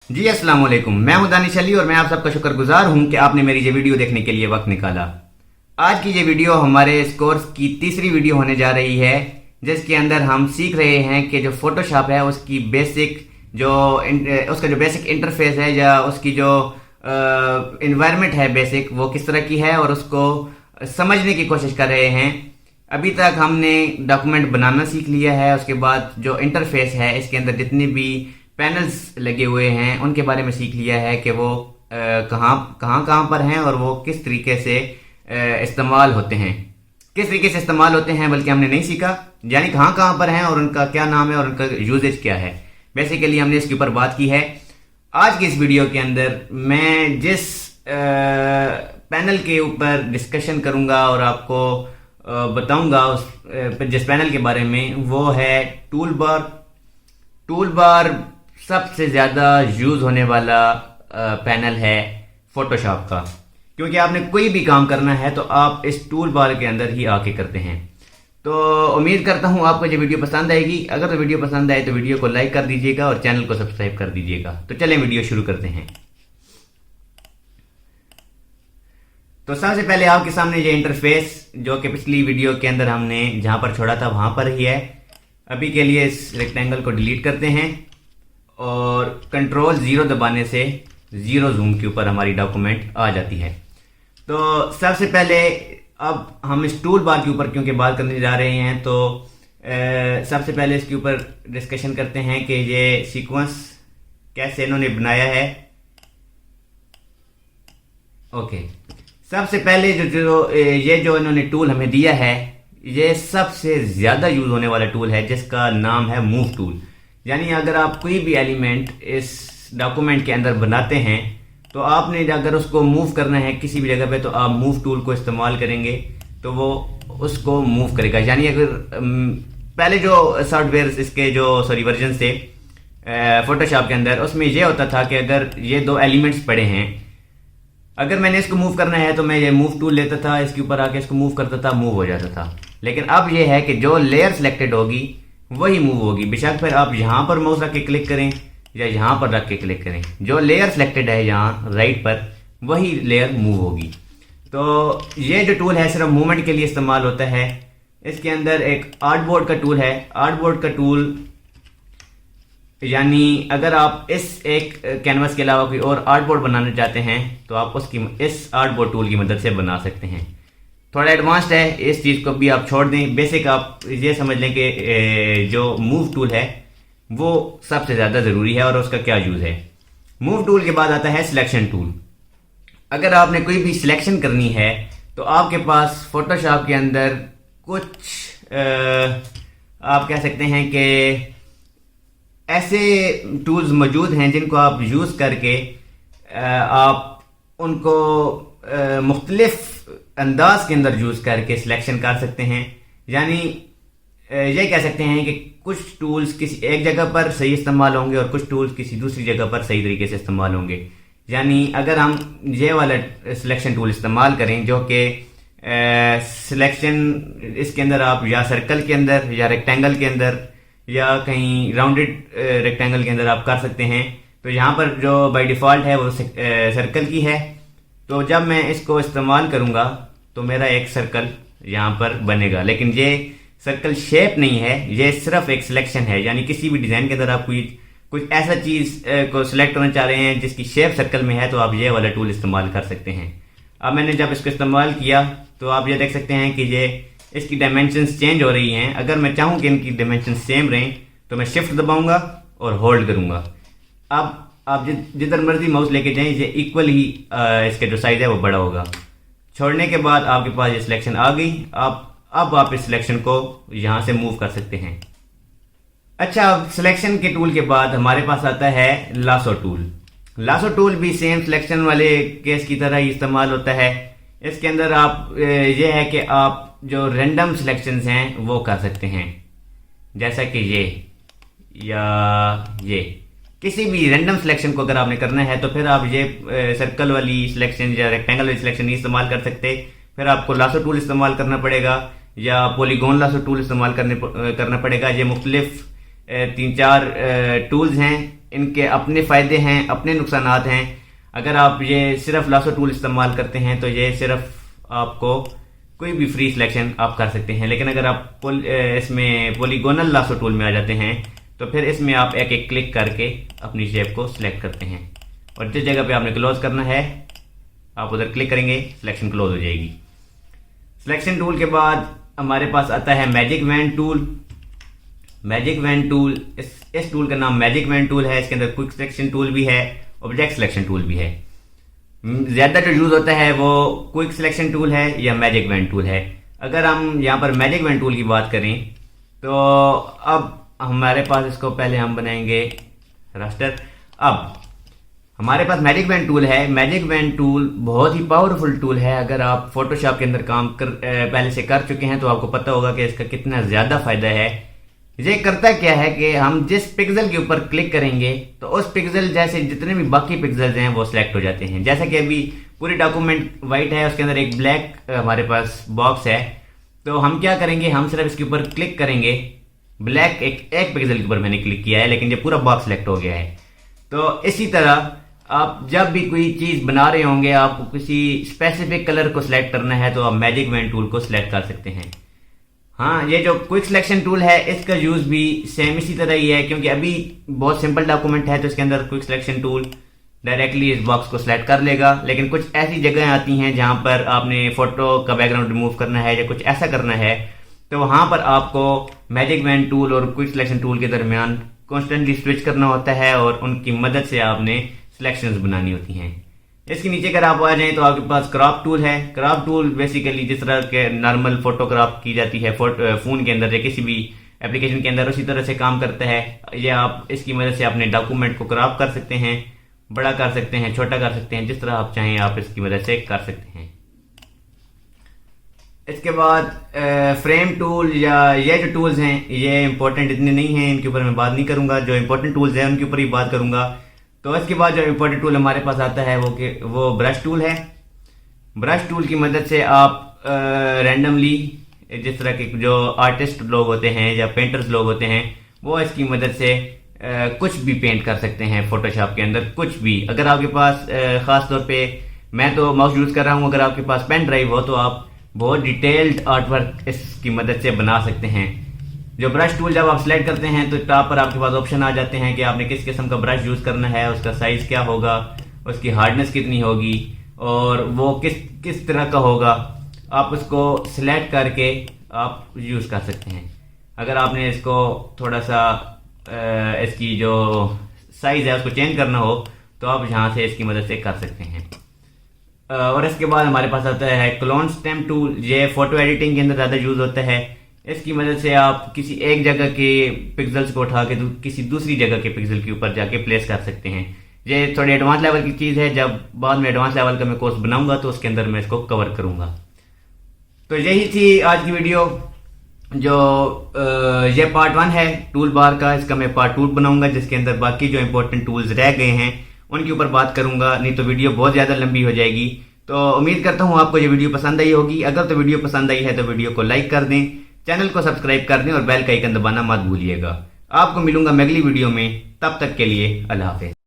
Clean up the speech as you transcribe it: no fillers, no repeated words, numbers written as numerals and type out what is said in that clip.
जी अस्सलाम वालेकुम। मैं हूं दानिश अली और मैं आप सबका शुक्रगुजार हूं कि आपने मेरी ये वीडियो देखने के लिए वक्त निकाला। आज की ये वीडियो हमारे इस कोर्स की तीसरी वीडियो होने जा रही है, जिसके अंदर हम सीख रहे हैं कि जो फोटोशॉप है उसकी बेसिक उसका जो बेसिक इंटरफेस है या उसकी जो इन्वायरमेंट है बेसिक, वो किस तरह की है और उसको समझने की कोशिश कर रहे हैं। अभी तक हमने डॉक्यूमेंट बनाना सीख लिया है, उसके बाद जो इंटरफेस है इसके अंदर जितने भी पैनल्स लगे हुए हैं उनके बारे में सीख लिया है कि वो कहाँ पर हैं और वो किस तरीके से इस्तेमाल होते हैं, बल्कि हमने नहीं सीखा, यानी कहाँ पर हैं और उनका क्या नाम है और उनका यूजेज क्या है। बेसिकली हमने इसके ऊपर बात की है। आज की इस वीडियो के अंदर मैं जिस पैनल के ऊपर डिस्कशन करूंगा और आपको बताऊंगा उस जिस पैनल के बारे में, वो है टूल बार सबसे ज़्यादा यूज़ होने वाला पैनल है फोटोशॉप का, क्योंकि आपने कोई भी काम करना है तो आप इस टूल बार के अंदर ही आके करते हैं। तो उम्मीद करता हूँ आपको ये वीडियो पसंद आएगी। अगर तो वीडियो पसंद आए तो वीडियो को लाइक कर दीजिएगा और चैनल को सब्सक्राइब कर दीजिएगा। तो चलें वीडियो शुरू करते हैं। तो सबसे पहले आपके सामने ये इंटरफेस, जो कि पिछली वीडियो के अंदर हमने जहाँ पर छोड़ा था वहाँ पर ही है। अभी के लिए इस रेक्टेंगल को डिलीट करते हैं और कंट्रोल 0 दबाने से 0 जूम के ऊपर हमारी डॉक्यूमेंट आ जाती है। तो सबसे पहले अब हम इस टूल बार के ऊपर क्योंकि बात करने जा रहे हैं, तो सबसे पहले इसके ऊपर डिस्कशन करते हैं कि ये सीक्वेंस कैसे इन्होंने बनाया है। ओके, सबसे पहले जो इन्होंने टूल हमें दिया है, ये सबसे ज़्यादा यूज़ होने वाला टूल है जिसका नाम है मूव टूल। यानी अगर आप कोई भी एलिमेंट इस डॉक्यूमेंट के अंदर बनाते हैं तो आपने अगर उसको मूव करना है किसी भी जगह पे, तो आप मूव टूल को इस्तेमाल करेंगे तो वो उसको मूव करेगा। यानी अगर पहले जो सॉफ्टवेयर इसके वर्जन से फोटोशॉप के अंदर, उसमें ये होता था कि अगर ये दो एलिमेंट्स पड़े हैं, अगर मैंने इसको मूव करना है तो मैं ये मूव टूल लेता था, इसके ऊपर आके इसको मूव करता था, मूव हो जाता था। लेकिन अब ये है कि जो लेयर सिलेक्टेड होगी वही मूव होगी। बेशक फिर आप यहाँ पर माउस रख के क्लिक करें या यहाँ पर रख के क्लिक करें, जो लेयर सिलेक्टेड है यहाँ राइट पर, वही लेयर मूव होगी। तो ये जो टूल है सिर्फ मूवमेंट के लिए इस्तेमाल होता है। इसके अंदर एक आर्टबोर्ड का टूल है। आर्टबोर्ड का टूल यानी अगर आप इस एक कैनवास के अलावा कोई और आर्टबोर्ड बनाना चाहते हैं तो आप उसकी इस आर्टबोर्ड टूल की मदद से बना सकते हैं। थोड़ा एडवांस्ड है, इस चीज़ को भी आप छोड़ दें। बेसिक आप ये समझ लें कि जो मूव टूल है वो सबसे ज़्यादा ज़रूरी है और उसका क्या यूज़ है। मूव टूल के बाद आता है सिलेक्शन टूल। अगर आपने कोई भी सिलेक्शन करनी है तो आपके पास फोटोशॉप के अंदर कुछ आप कह सकते हैं कि ऐसे टूल्स मौजूद हैं जिनको आप यूज़ करके आप उनको मुख्तलिफ अंदाज के अंदर यूज़ करके सिलेक्शन कर सकते हैं। यानी ये कह सकते हैं कि कुछ टूल्स किसी एक जगह पर सही इस्तेमाल होंगे और कुछ टूल्स किसी दूसरी जगह पर सही तरीके से इस्तेमाल होंगे। यानी अगर हम ये वाला सिलेक्शन टूल इस्तेमाल करें, जो कि सिलेक्शन इसके अंदर आप या सर्कल के अंदर या रेक्टेंगल के अंदर या कहीं राउंडेड रेक्टेंगल के अंदर आप कर सकते हैं, तो यहाँ पर जो बाय डिफ़ॉल्ट है वो सर्कल की है। तो जब मैं इसको इस्तेमाल करूँगा तो मेरा एक सर्कल यहाँ पर बनेगा, लेकिन ये सर्कल शेप नहीं है, ये सिर्फ एक सिलेक्शन है। यानी किसी भी डिज़ाइन के अंदर आप कुछ ऐसा चीज़ को सिलेक्ट करना चाह रहे हैं जिसकी शेप सर्कल में है, तो आप ये वाला टूल इस्तेमाल कर सकते हैं। अब मैंने जब इसको इस्तेमाल किया तो आप ये देख सकते हैं कि ये इसकी डायमेंशंस चेंज हो रही हैं। अगर मैं चाहूँ कि इनकी डायमेंशंस सेम रहें तो मैं शिफ्ट दबाऊंगा और होल्ड करूंगा। अब आप जिधर मर्जी माउस लेके जाएं, ये इक्वल ही इसके जो साइज है वो बड़ा होगा। छोड़ने के बाद आपके पास ये सिलेक्शन आ गई। अब आप इस सिलेक्शन को यहाँ से मूव कर सकते हैं। अच्छा, अब सिलेक्शन के टूल के बाद हमारे पास आता है लासो टूल। लासो टूल भी सेम सिलेक्शन वाले केस की तरह ही इस्तेमाल होता है। इसके अंदर आप ये है कि आप जो रैंडम सिलेक्शंस हैं वो कर सकते हैं, जैसा कि ये या ये किसी भी रैंडम सिलेक्शन को अगर आपने करना है तो फिर आप ये सर्कल वाली सिलेक्शन या रेक्टेंगल वाली सिलेक्शन नहीं इस्तेमाल कर सकते। फिर आपको लासो टूल इस्तेमाल करना पड़ेगा या पॉलीगॉन लासो टूल इस्तेमाल करना पड़ेगा। ये मुख्तलिफ तीन चार टूल्स हैं, इनके अपने फ़ायदे हैं, अपने नुकसानात हैं। अगर आप ये सिर्फ लासो टूल इस्तेमाल करते हैं तो ये सिर्फ आपको कोई भी फ्री सिलेक्शन आप कर सकते हैं, लेकिन अगर आप इसमें पॉलीगोनल लासो टूल में आ जाते हैं तो फिर इसमें आप एक एक क्लिक करके अपनी शेप को सिलेक्ट करते हैं और जिस जगह पे आपने क्लोज करना है आप उधर क्लिक करेंगे, सिलेक्शन क्लोज हो जाएगी। सिलेक्शन टूल के बाद हमारे पास आता है magic wand tool. Magic wand tool, इस टूल का नाम मैजिक वैन टूल है। इसके अंदर क्विक सिलेक्शन टूल भी है, ऑब्जेक्ट सिलेक्शन टूल भी है। ज़्यादा जो यूज़ होता है वो क्विक सिलेक्शन टूल है या मैजिक वैन टूल है। अगर हम यहाँ पर मैजिक वैन टूल की बात करें तो अब हमारे पास, इसको पहले हम बनाएंगे रास्टर। अब हमारे पास मैजिक वैन टूल है। मैजिक वैन टूल बहुत ही पावरफुल टूल है। अगर आप फोटोशॉप के अंदर काम पहले से कर चुके हैं तो आपको पता होगा कि इसका कितना ज़्यादा फायदा है। ये करता क्या है कि हम जिस पिक्सल के ऊपर क्लिक करेंगे तो उस पिक्सल जैसे जितने भी बाकी पिक्सल्स हैं वो सिलेक्ट हो जाते हैं। जैसा कि अभी पूरी डॉक्यूमेंट वाइट है, उसके अंदर एक ब्लैक हमारे पास बॉक्स है, तो हम क्या करेंगे, हम सिर्फ इसके ऊपर क्लिक करेंगे। ब्लैक एक पिक्सल के ऊपर मैंने क्लिक किया है लेकिन ये पूरा बॉक्स सिलेक्ट हो गया है। तो इसी तरह आप जब भी कोई चीज़ बना रहे होंगे, आपको किसी स्पेसिफिक कलर को सिलेक्ट करना है तो आप मैजिक वैन टूल को सिलेक्ट कर सकते हैं। हाँ, ये जो क्विक सिलेक्शन टूल है इसका यूज़ भी सेम इसी तरह ही है, क्योंकि अभी बहुत सिंपल डॉक्यूमेंट है तो इसके अंदर क्विक सिलेक्शन टूल डायरेक्टली इस बॉक्स को सिलेक्ट कर लेगा। लेकिन कुछ ऐसी जगह आती हैं जहाँ पर आपने फोटो का बैकग्राउंड रिमूव करना है या कुछ ऐसा करना है, तो वहाँ पर आपको मैजिक वैन टूल और क्विक सिलेक्शन टूल के दरमियान कॉन्स्टेंटली स्विच करना होता है और उनकी मदद से आपने सिलेक्शंस बनानी होती हैं। इसके नीचे अगर आप आ जाएं तो आपके पास क्रॉप टूल है। क्रॉप टूल बेसिकली जिस तरह के नॉर्मल फोटोग्राफ की जाती है फ़ोन के अंदर या किसी भी एप्लीकेशन के अंदर, उसी तरह से काम करता है। या आप इसकी मदद से अपने डॉक्यूमेंट को क्रॉप कर सकते हैं, बड़ा कर सकते हैं, छोटा कर सकते हैं, जिस तरह आप चाहें आप इसकी मदद से कर सकते हैं। इसके बाद फ्रेम टूल, या ये जो टूल्स हैं ये इंपॉर्टेंट इतने नहीं हैं, इनके ऊपर मैं बात नहीं करूंगा। जो इंपॉर्टेंट टूल्स हैं उनके ऊपर ही बात करूंगा। तो इसके बाद जो इंपॉर्टेंट टूल हमारे पास आता है वो ब्रश टूल है। ब्रश टूल की मदद से आप रैंडमली, जिस तरह के जो आर्टिस्ट लोग होते हैं या पेंटर्स लोग होते हैं, वो इसकी मदद से कुछ भी पेंट कर सकते हैं फोटोशॉप के अंदर, कुछ भी। अगर आपके पास ख़ास तौर पे मैं तो माउस यूज़ कर रहा हूँ, अगर आपके पास पेन ड्राइव हो तो आप बहुत डिटेल्ड आर्ट वर्क इसकी मदद से बना सकते हैं। जो ब्रश टूल जब आप सिलेक्ट करते हैं तो टॉप पर आपके पास ऑप्शन आ जाते हैं कि आपने किस किस्म का ब्रश यूज़ करना है, उसका साइज़ क्या होगा, उसकी हार्डनेस कितनी होगी और वो किस तरह का होगा। आप उसको सिलेक्ट करके आप यूज़ कर सकते हैं। अगर आपने इसको थोड़ा सा इसकी जो साइज़ है उसको चेंज करना हो तो आप यहाँ से इसकी मदद से कर सकते हैं। और इसके बाद हमारे पास आता है क्लोन स्टैम्प टूल। ये फोटो एडिटिंग के अंदर ज़्यादा यूज़ होता है। इसकी मदद से आप किसी एक जगह के पिक्सल्स को उठा के किसी दूसरी जगह के पिक्सल के ऊपर जाके प्लेस कर सकते हैं। ये थोड़ी एडवांस लेवल की चीज़ है, जब बाद में एडवांस लेवल का मैं कोर्स बनाऊंगा तो उसके अंदर मैं इसको कवर करूंगा। तो यही थी आज की वीडियो। जो ये पार्ट 1 है टूल बार का, इसका मैं पार्ट 2 बनाऊंगा जिसके अंदर बाकी जो इंपॉर्टेंट टूल्स रह गए हैं उनके ऊपर बात करूंगा, नहीं तो वीडियो बहुत ज़्यादा लंबी हो जाएगी। तो उम्मीद करता हूँ आपको ये वीडियो पसंद आई होगी। अगर तो वीडियो पसंद आई है तो वीडियो को लाइक कर दें, चैनल को सब्सक्राइब कर दें और बेल का आइकन दबाना मत भूलिएगा। आपको मिलूंगा मैं अगली वीडियो में, तब तक के लिए अल्लाह हाफ़िज़।